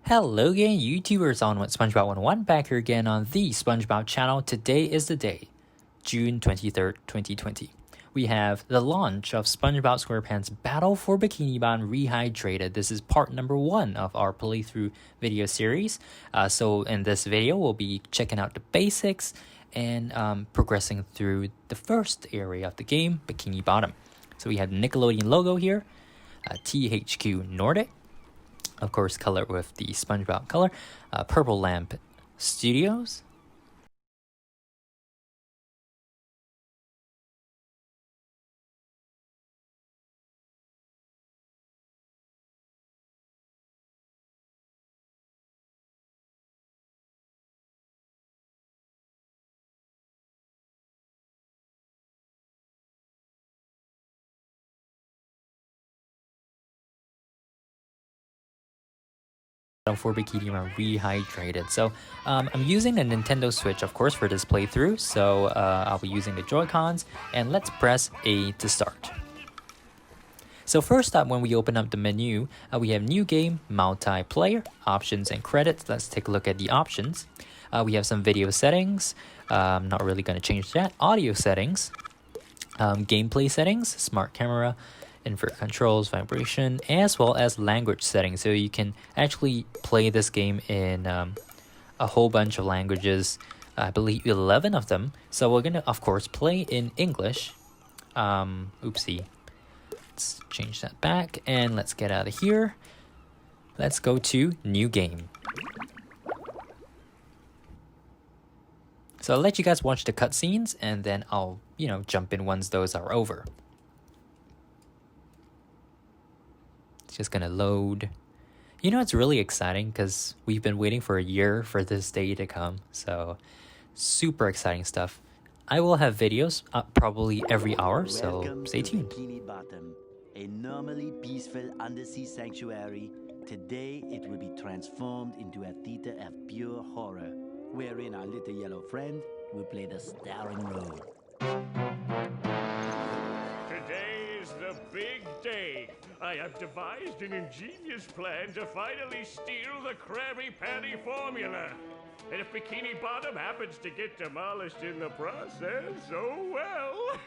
Hello again, YouTubers, on with SpongeBob 101 back here again on the SpongeBob channel. Today is the day, June 23rd, 2020. We have the launch of SpongeBob SquarePants Battle for Bikini Bottom Rehydrated. This is part number 1 of our playthrough video series. So in this video, we'll be checking out the basics and progressing through the first area of the game, Bikini Bottom. So we have the Nickelodeon logo here, THQ Nordic. Of course, color with the SpongeBob color. Purple Lamp Studios. For Bikini Bottom Rehydrated. So I'm using the Nintendo Switch, of course, for this playthrough. So I'll be using the Joy-Cons, and let's press A to start. So first up, when we open up the menu, we have New Game, Multiplayer, Options, and Credits. Let's take a look at the options. We have some video settings. I'm not really going to change that. Audio settings, gameplay settings, smart camera, invert controls, vibration, as well as language settings. So you can actually play this game in a whole bunch of languages, I believe 11 of them. So we're gonna, of course, play in English. Oopsie. Let's change that back and let's get out of here. Let's go to New Game. So I'll let you guys watch the cutscenes and then I'll, jump in once those are over. It's just gonna load. It's really exciting because we've been waiting for a year for this day to come. So super exciting stuff. I will have videos up probably every hour, so stay tuned. Bikini Bottom, a normally peaceful undersea sanctuary. Today it will be transformed into a theater of pure horror, wherein our little yellow friend will play the starring role. Today is the big day. I have devised an ingenious plan to finally steal the Krabby Patty formula. And if Bikini Bottom happens to get demolished in the process, oh well.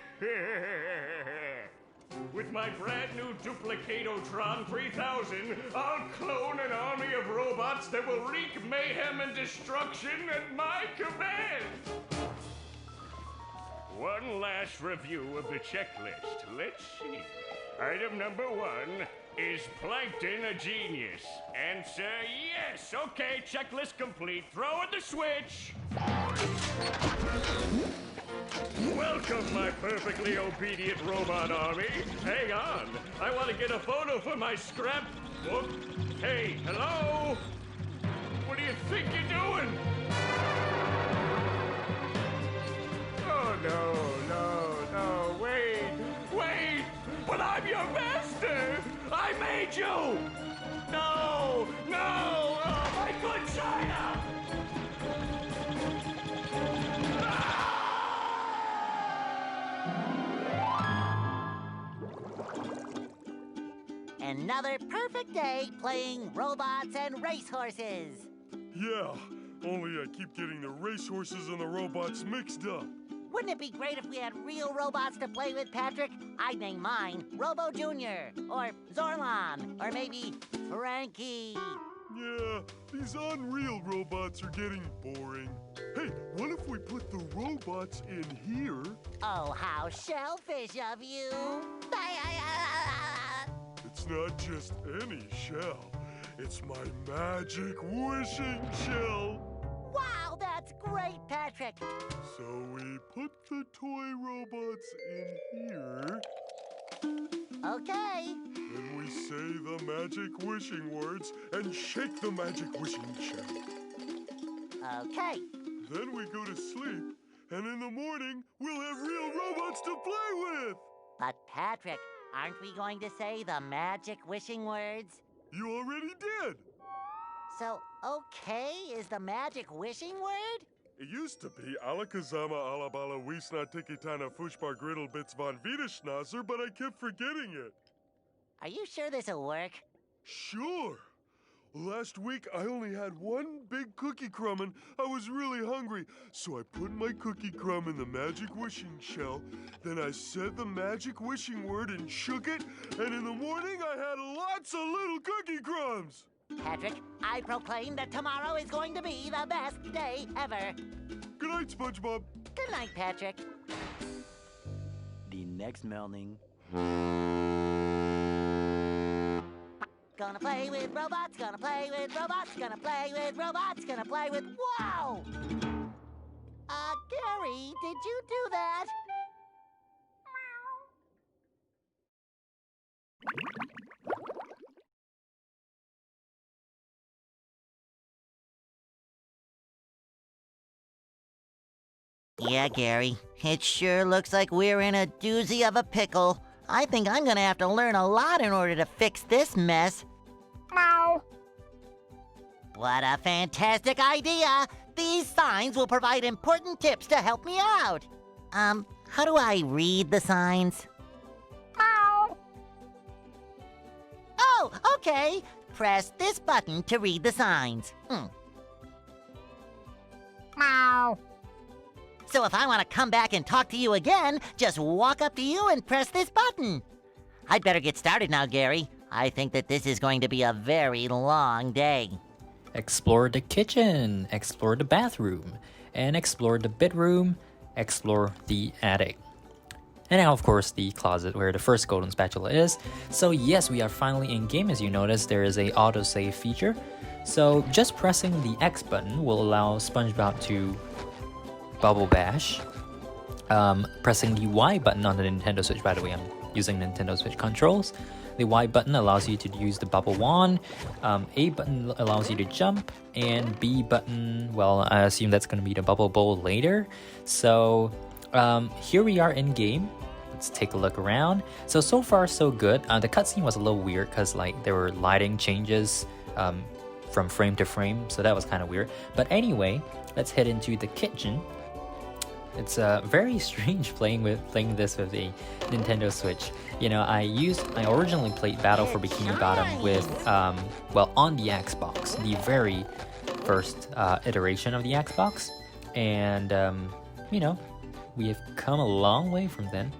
With my brand new Duplicatotron 3000, I'll clone an army of robots that will wreak mayhem and destruction at my command. One last review of the checklist. Let's see. Item number 1, is Plankton a genius? Answer yes. Okay, checklist complete. Throw in the switch. Welcome, my perfectly obedient robot army. Hang on. I want to get a photo for my scrapbook. Hey, hello? What do you think you're doing? Oh, no, wait! But I'm your master! I made you! No! Oh, my good China! Another perfect day playing robots and racehorses. Yeah, only I keep getting the racehorses and the robots mixed up. Wouldn't it be great if we had real robots to play with, Patrick? I'd name mine Robo Jr. or Zorlon or maybe Frankie. Yeah, these unreal robots are getting boring. Hey, what if we put the robots in here? Oh, how shellfish of you. It's not just any shell. It's my magic wishing shell. Wow, that's great, Patrick. So we put the toy robots in here. Okay. Then we say the magic wishing words and shake the magic wishing shell. Okay. Then we go to sleep, and in the morning, we'll have real robots to play with. But, Patrick, aren't we going to say the magic wishing words? You already did. So, okay is the magic wishing word? It used to be Alakazama Alabala Wiesna Tikitana Fushbar Griddle Bits von Wiederschnauzer, but I kept forgetting it. Are you sure this'll work? Sure. Last week, I only had one big cookie crumb and I was really hungry. So I put my cookie crumb in the magic wishing shell. Then I said the magic wishing word and shook it. And in the morning, I had lots of little cookie crumbs. Patrick, I proclaim that tomorrow is going to be the best day ever. Good night, SpongeBob. Good night, Patrick. The next morning. Gonna play with robots, gonna play with robots, gonna play with robots, gonna play with... Whoa! Gary, did you do that? Yeah, Gary, it sure looks like we're in a doozy of a pickle. I think I'm gonna have to learn a lot in order to fix this mess. Meow. What a fantastic idea! These signs will provide important tips to help me out. How do I read the signs? Meow. Oh, okay. Press this button to read the signs. Meow. So if I want to come back and talk to you again, just walk up to you and press this button. I'd better get started now, Gary. I think that this is going to be a very long day. Explore the kitchen, explore the bathroom, and explore the bedroom, explore the attic. And now, of course, the closet where the first golden spatula is. So yes, we are finally in game. As you notice, there is a autosave feature. So just pressing the X button will allow SpongeBob to bubble bash. Pressing the Y button on the Nintendo Switch, by the way, I'm using Nintendo Switch controls. The Y button allows you to use the bubble wand. A button allows you to jump, and B button, well, I assume that's going to be the bubble bowl later. So here we are in game. Let's take a look around. So far so good. The cutscene was a little weird because like there were lighting changes from frame to frame, so that was kind of weird. But anyway, let's head into the kitchen. It's very strange playing this with a Nintendo Switch. You know, I originally played Battle for Bikini Bottom with, well, on the Xbox, the very first iteration of the Xbox, and you know, we have come a long way from then.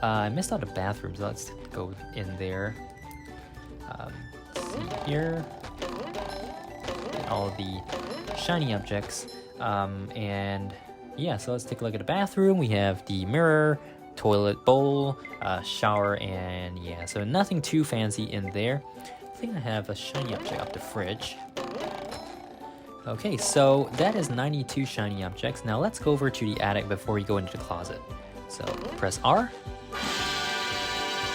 I missed out the bathroom, so let's go in there. Let's see here, all the shiny objects, and yeah, so let's take a look at the bathroom. We have the mirror, toilet bowl, shower, and yeah, so nothing too fancy in there. I think I have a shiny object up the fridge. Okay, so that is 92 shiny objects. Now let's go over to the attic before we go into the closet. So press R.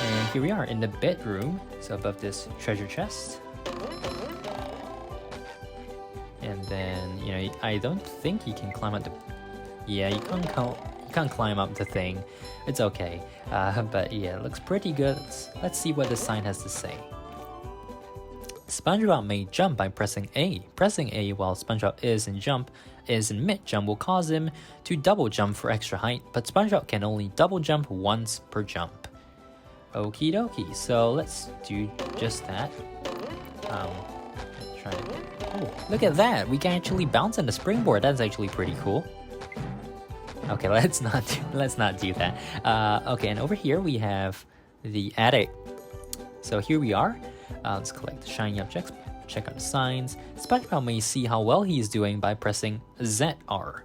And here we are in the bedroom. So above this treasure chest. And then, you know, I don't think you can climb up the... Yeah, you can't climb up the thing. It's okay. But yeah, it looks pretty good. Let's see what the sign has to say. SpongeBob may jump by pressing A. Pressing A while SpongeBob is in mid-jump will cause him to double jump for extra height, but SpongeBob can only double jump once per jump. Okie dokie, so let's do just that. Try to... Oh, look at that! We can actually bounce on the springboard. That's actually pretty cool. Okay, let's not do that. Okay, and over here we have the attic. So here we are. Let's collect the shiny objects. Check out the signs. SpongeBob may see how well he is doing by pressing ZR.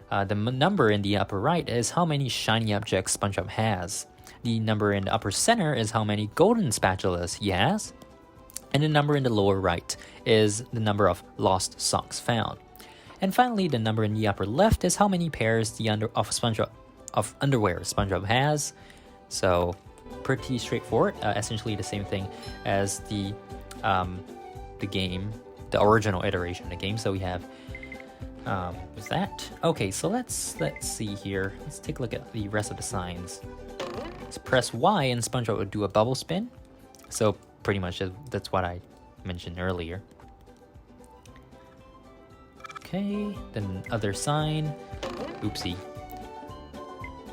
The number in the upper right is how many shiny objects SpongeBob has. The number in the upper center is how many golden spatulas he has. And the number in the lower right is the number of lost socks found. And finally, the number in the upper left is how many pairs of underwear SpongeBob has. So pretty straightforward. Essentially the same thing as the game, the original iteration of the game. So we have with that. Okay, so let's see here. Let's take a look at the rest of the signs. Let's press Y and SpongeBob would do a bubble spin. So pretty much that's what I mentioned earlier. Okay, then other sign. Oopsie.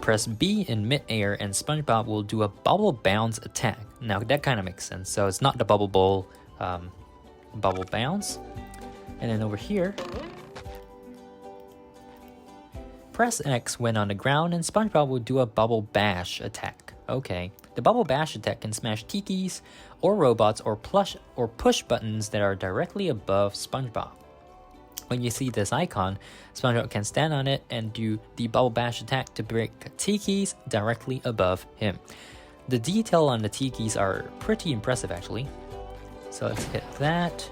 Press B in mid-air and SpongeBob will do a bubble bounce attack. Now that kind of makes sense. So it's not the bubble bowl bubble bounce. And then over here, press X when on the ground and SpongeBob will do a bubble bash attack. Okay, the bubble bash attack can smash tikis or robots or push buttons that are directly above SpongeBob. When you see this icon, SpongeBob can stand on it and do the bubble bash attack to break tikis directly above him. The detail on the tikis are pretty impressive actually. So let's hit that.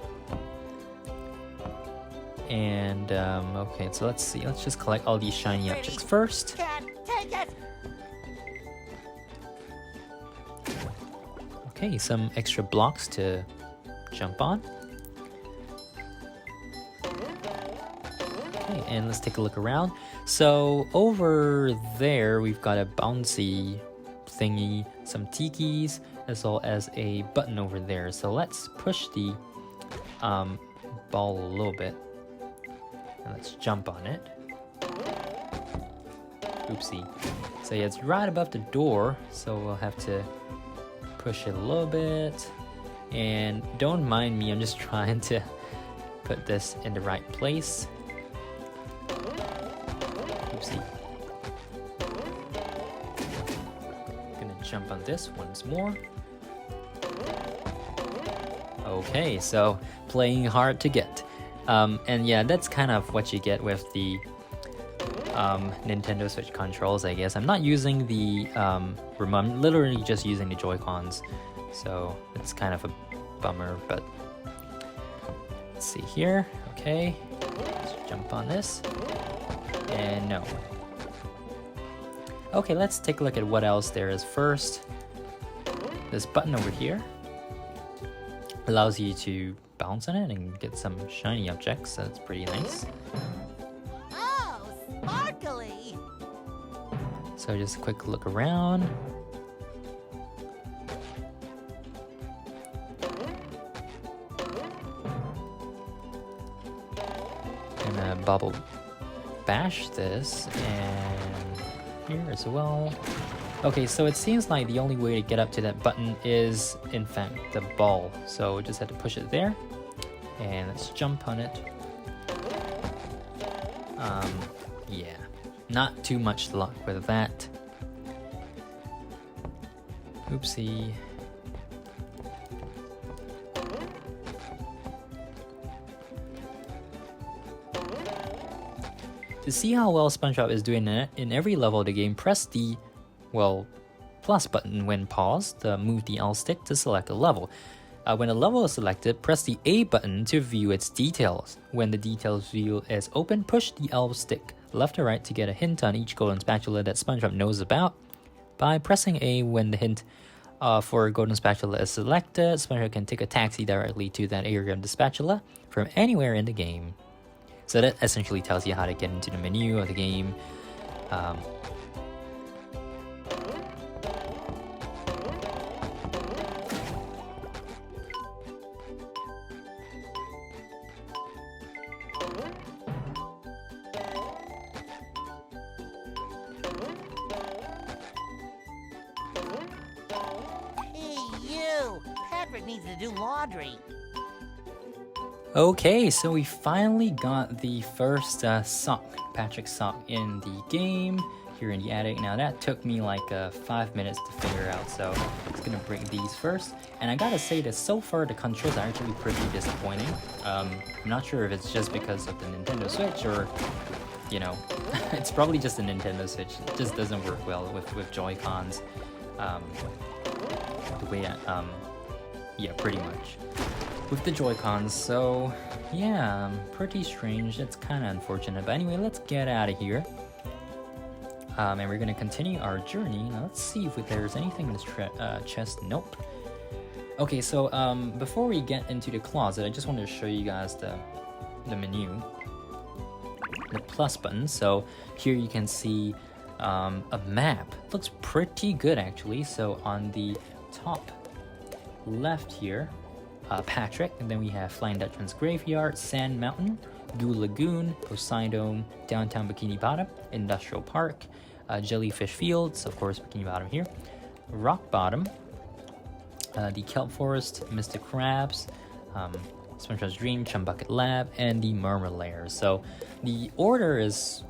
And okay, so let's see. Let's just collect all these shiny objects first. Okay, some extra blocks to jump on. Okay, and let's take a look around. So over there, we've got a bouncy thingy, some tikis, as well as a button over there. So let's push the ball a little bit. And let's jump on it. Oopsie. So yeah, it's right above the door, so we'll have to push it a little bit. And don't mind me, I'm just trying to put this in the right place. Oopsie. Gonna jump on this once more. Okay, so playing hard to get. And yeah, that's kind of what you get with the Nintendo Switch controls, I guess. I'm not using the remote, I'm literally just using the Joy-Cons. So it's kind of a bummer, but let's see here. Okay, let's jump on this. And no. Okay, let's take a look at what else there is first. This button over here allows you to bounce on it and get some shiny objects, so that's pretty nice. Oh, sparkly! So just a quick look around. Gonna bubble bash this and here as well. Okay, so it seems like the only way to get up to that button is, in fact, the ball. So we just have to push it there. And let's jump on it. Yeah, not too much luck with that. Oopsie. To see how well SpongeBob is doing in every level of the game, press the plus button when paused, move the L stick to select a level. When a level is selected, press the A button to view its details. When the details view is open, push the L stick left or right to get a hint on each golden spatula that SpongeBob knows about. By pressing A when the hint for a golden spatula is selected, SpongeBob can take a taxi directly to that area of the spatula from anywhere in the game. So that essentially tells you how to get into the menu of the game. Patrick needs to do laundry. Okay, so we finally got the first sock, Patrick sock in the game here in the attic. Now that took me like 5 minutes to figure out, so I'm just gonna break these first. And I gotta say that so far the controls are actually pretty disappointing. I'm not sure if it's just because of the Nintendo Switch or, you know, it's probably just the Nintendo Switch. It just doesn't work well with Joy-Cons. The way yeah, pretty much. With the Joy-Cons, so yeah, pretty strange. That's kind of unfortunate. But anyway, let's get out of here. And we're gonna continue our journey. Now let's see if there's anything in this chest. Nope. Okay, so before we get into the closet, I just wanted to show you guys the menu, the plus button. So here you can see a map. Looks pretty good actually. So on the top left here, Patrick, and then we have Flying Dutchman's Graveyard, Sand Mountain, Goo Lagoon, Poseidon, Downtown Bikini Bottom, Industrial Park, Jellyfish Fields, of course Bikini Bottom here, Rock Bottom, the Kelp Forest, Mr. Krabs, SpongeBob's Dream, Chum Bucket Lab, and the Murmur Lair. So the order is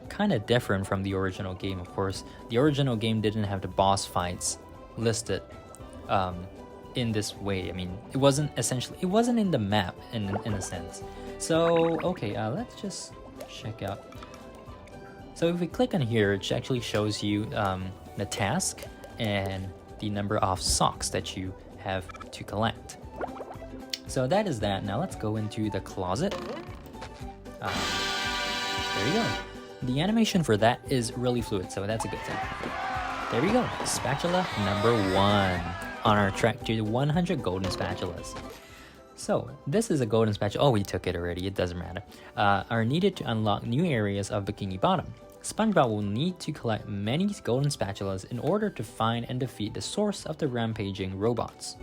kind of different from the original game, of course. The original game didn't have the boss fights listed in this way. I mean, it wasn't in the map in a sense. So, okay, let's just check out. So if we click on here, it actually shows you the task and the number of socks that you have to collect. So that is that. Now let's go into the closet. There you go. The animation for that is really fluid, so that's a good thing. There we go. Spatula number 1 on our track to 100 golden spatulas. So this is a golden spatula. Oh, we took it already. It doesn't matter. Are needed to unlock new areas of Bikini Bottom. SpongeBob will need to collect many golden spatulas in order to find and defeat the source of the rampaging robots.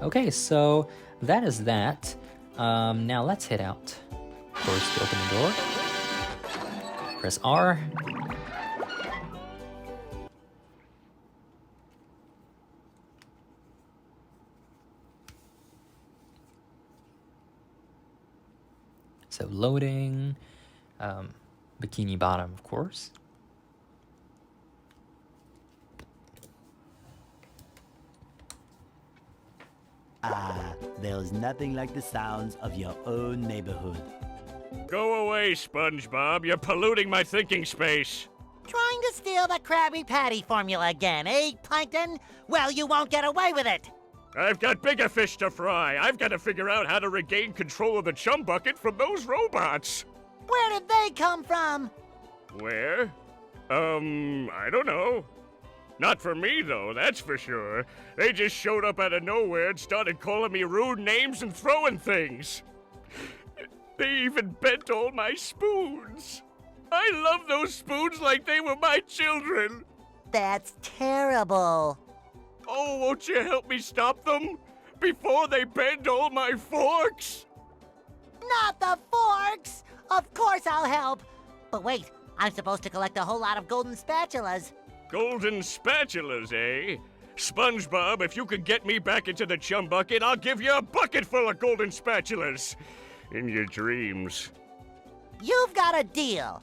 Okay, so that is that. Now let's head out. First, open the door. Press R. So loading. Bikini Bottom, of course. There's nothing like the sounds of your own neighborhood. Go away, SpongeBob. You're polluting my thinking space. Trying to steal the Krabby Patty formula again, eh, Plankton? Well, you won't get away with it. I've got bigger fish to fry. I've got to figure out how to regain control of the chum bucket from those robots. Where did they come from? Where? I don't know. Not for me, though, that's for sure. They just showed up out of nowhere and started calling me rude names and throwing things. They even bent all my spoons. I love those spoons like they were my children. That's terrible. Oh, won't you help me stop them? Before they bend all my forks? Not the forks! Of course I'll help. But wait, I'm supposed to collect a whole lot of golden spatulas. Golden spatulas, eh? SpongeBob, if you could get me back into the chum bucket, I'll give you a bucket full of golden spatulas. In your dreams. You've got a deal.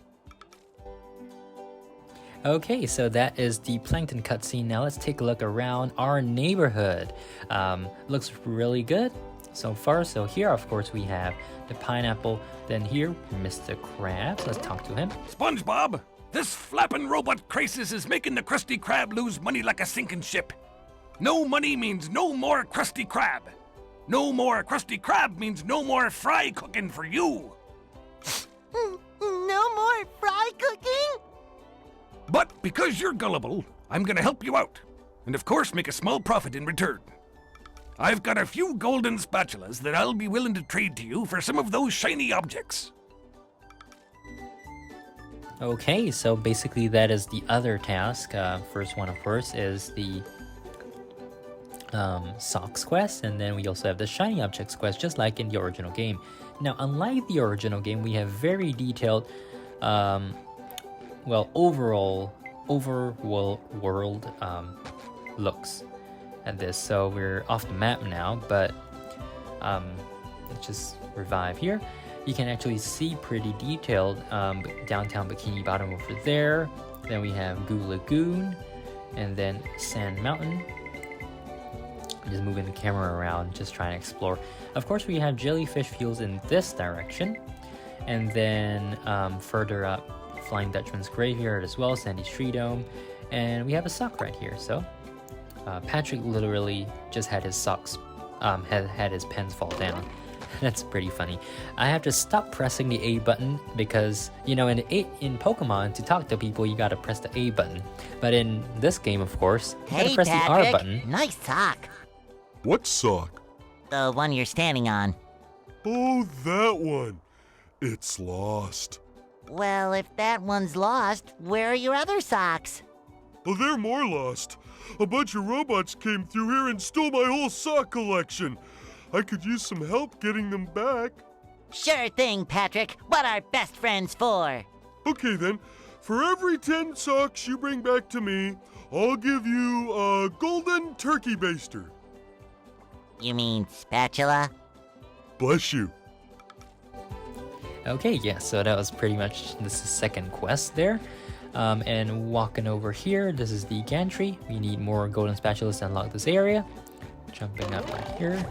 Okay, so that is the Plankton cutscene. Now let's take a look around our neighborhood. Looks really good so far. So here, of course, we have the pineapple. Then here, Mr. Krabs. Let's talk to him. SpongeBob, this flapping robot crisis is making the Krusty Krab lose money like a sinking ship. No money means no more Krusty Krab. No more Krusty Krab means no more fry cooking for you. No more fry cooking? But because you're gullible, I'm gonna help you out. And of course make a small profit in return. I've got a few golden spatulas that I'll be willing to trade to you for some of those shiny objects. Okay, so basically that is the other task. First one, of course, is the socks quest, and then we also have the shiny objects quest, just like in the original game. Now, unlike the original game, we have very detailed, overall world looks at this. So we're off the map now, but let's just revive here. You can actually see pretty detailed downtown Bikini Bottom over there. Then we have Goo Lagoon, and then Sand Mountain. I'm just moving the camera around, just trying to explore. Of course, we have Jellyfish Fields in this direction, and then further up, Flying Dutchman's Graveyard as well, Sandy Tree Dome, and we have a sock right here. So Patrick literally just had his socks, had his pens fall down. That's pretty funny. I have to stop pressing the A button because, you know, in Pokemon, to talk to people, you gotta press the A button. But in this game, of course, you gotta press the R button. Nice sock. What sock? The one you're standing on. Oh, that one. It's lost. Well, if that one's lost, where are your other socks? Oh, they're more lost. A bunch of robots came through here and stole my whole sock collection. I could use some help getting them back. Sure thing, Patrick. What are best friends for? Okay then, for every 10 socks you bring back to me, I'll give you a golden turkey baster. You mean spatula? Bless you. Okay, yeah, so that was pretty much this is second quest there. And walking over here, this is the gantry. We need more golden spatulas to unlock this area. Jumping up right here.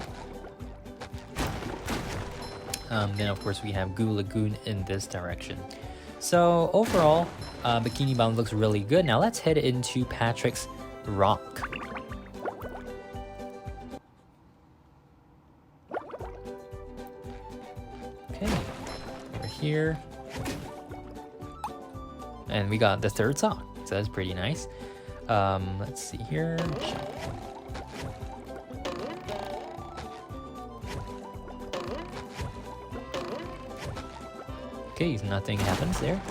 Then of course we have Goo Lagoon in this direction. So overall, Bikini Bottom looks really good. Now let's head into Patrick's rock. Okay, over here. And we got the third sock, so that's pretty nice. Let's see here. Okay, nothing happens there.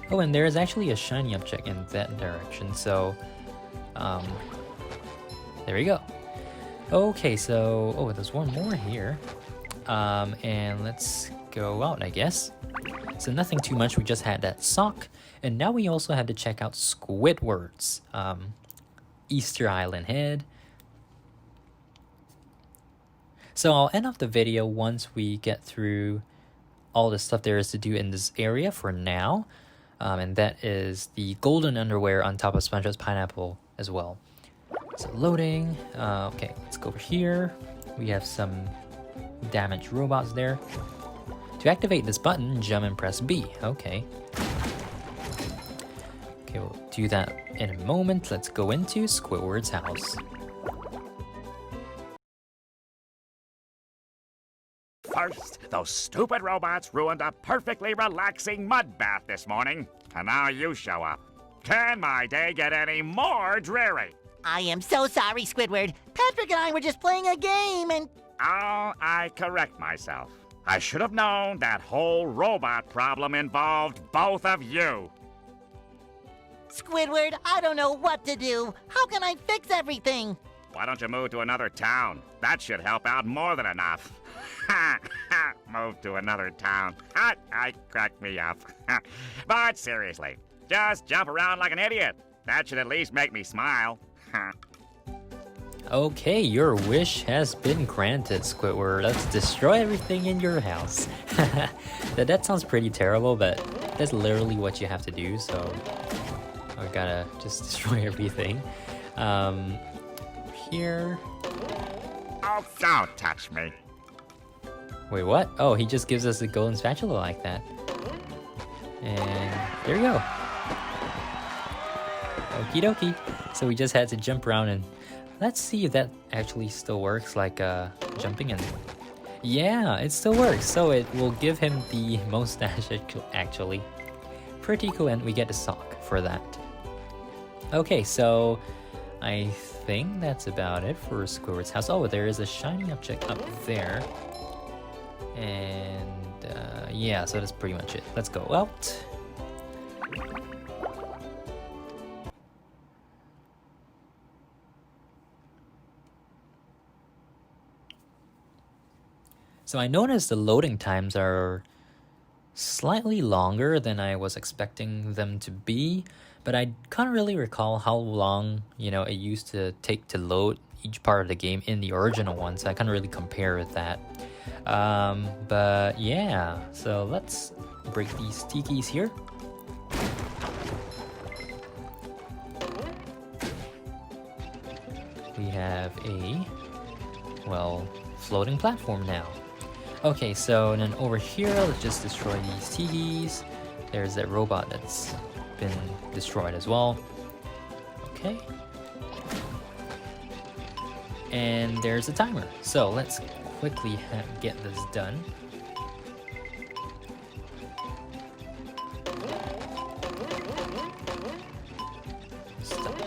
Oh, and there is actually a shiny object in that direction, so there we go. Okay, so oh, there's one more here. And let's go out, I guess. So nothing too much, we just had that sock, and now we also have to check out Squidward's Easter Island head. So I'll end off the video once we get through all the stuff there is to do in this area for now. And that is the golden underwear on top of SpongeBob's pineapple as well. So loading. Okay, let's go over here. We have some damaged robots there. To activate this button, jump and press B. Okay. Okay, we'll do that in a moment. Let's go into Squidward's house. First, those stupid robots ruined a perfectly relaxing mud bath this morning, and now you show up. Can my day get any more dreary? I am so sorry, Squidward. Patrick and I were just playing a game and... Oh, I correct myself. I should have known that whole robot problem involved both of you. Squidward, I don't know what to do. How can I fix everything? Why don't you move to another town? That should help out more than enough. Move to another town. I cracked me up. But seriously, just jump around like an idiot. That should at least make me smile. Okay, your wish has been granted, Squidward. Let's destroy everything in your house. That sounds pretty terrible, but that's literally what you have to do, so I gotta just destroy everything. Here. Oh, don't touch me. Wait, what? Oh, he just gives us a golden spatula like that. And there we go. Okie dokie. So we just had to jump around and let's see if that actually still works, like jumping in. Yeah, it still works. So it will give him the mustache actually. Pretty cool, and we get a sock for that. Okay, so I think that's about it for Squidward's house. Oh, there is a shiny object up there. And yeah, so that's pretty much it. Let's go out. So I noticed the loading times are slightly longer than I was expecting them to be, but I can't really recall how long, you know, it used to take to load each part of the game in the original one, so I can't really compare with that. But yeah, so let's break these tikis here. We have a, well, floating platform now. Okay, so then over here, let's just destroy these tikis. There's that robot that's been destroyed as well. Okay. And there's a timer. So let's quickly get this done. Stuck.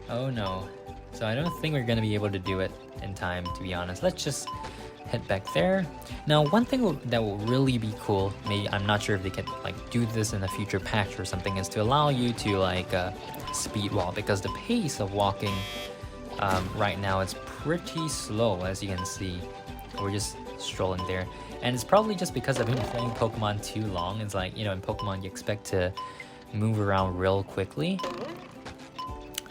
Oh no. So I don't think we're gonna be able to do it in time, to be honest. Let's just head back there. Now, one thing that will really be cool, maybe I'm not sure if they can like do this in a future patch or something, is to allow you to like speed walk, because the pace of walking right now it's pretty slow, as you can see. We're just strolling there, and it's probably just because I've been playing Pokemon too long. It's like, you know, in Pokemon you expect to move around real quickly.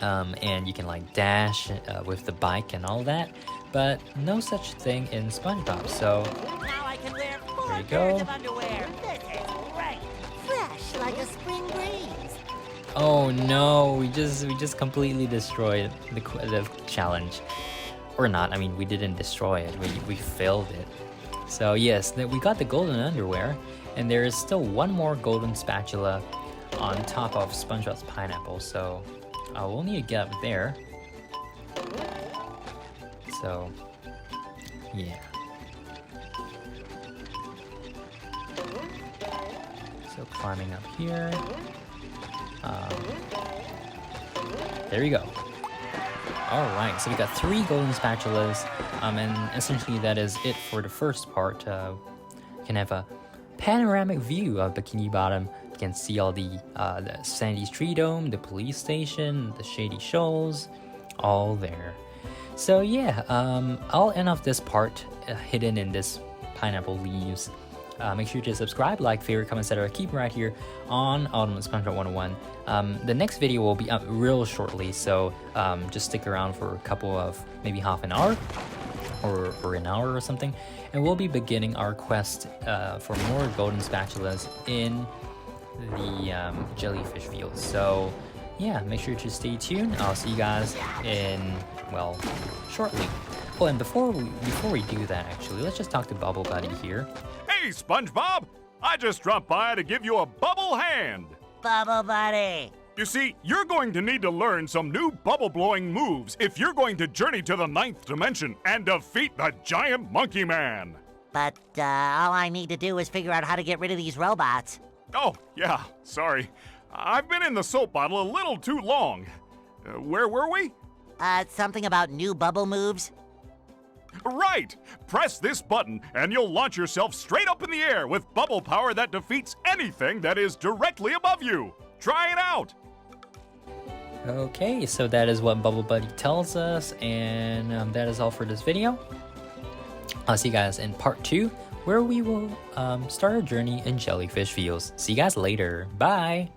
and you can like dash with the bike and all that, but no such thing in SpongeBob. So Now I can wear 4 there you pairs go. of underwear. This is great. Fresh like a spring breeze. Oh no, we just completely destroyed the challenge. Or not, I mean, we didn't destroy it, we failed it. So yes, we got the golden underwear, and there is still one more golden spatula on top of SpongeBob's pineapple, so I will need to get up there. So, yeah. So climbing up here. There we go. Alright, so we got 3 golden spatulas, and essentially that is it for the first part. You can have a panoramic view of Bikini Bottom. You can see all the Sandy's Tree Dome, the police station, the Shady Shoals, all there. So yeah, I'll end off this part hidden in this pineapple leaves. Make sure to subscribe, like, favorite, comment, etc. Keep right here on Ultimate SpongeBob 101. The next video will be up real shortly, so just stick around for a couple of, maybe half an hour or an hour or something, and we'll be beginning our quest for more golden spatulas in the jellyfish fields. So yeah, make sure to stay tuned. I'll see you guys in, well, shortly. Oh, and before we do that, actually, let's just talk to Bubble Buddy here. Hey, SpongeBob! I just dropped by to give you a bubble hand. Bubble Buddy. You see, you're going to need to learn some new bubble-blowing moves if you're going to journey to the 9th dimension and defeat the giant monkey man. But all I need to do is figure out how to get rid of these robots. Oh, yeah, sorry. I've been in the soap bottle a little too long. Where were we? Something about new bubble moves? Right! Press this button and you'll launch yourself straight up in the air with bubble power that defeats anything that is directly above you. Try it out! Okay, so that is what Bubble Buddy tells us, and that is all for this video. I'll see you guys in part 2, where we will start our journey in jellyfish fields. See you guys later. Bye!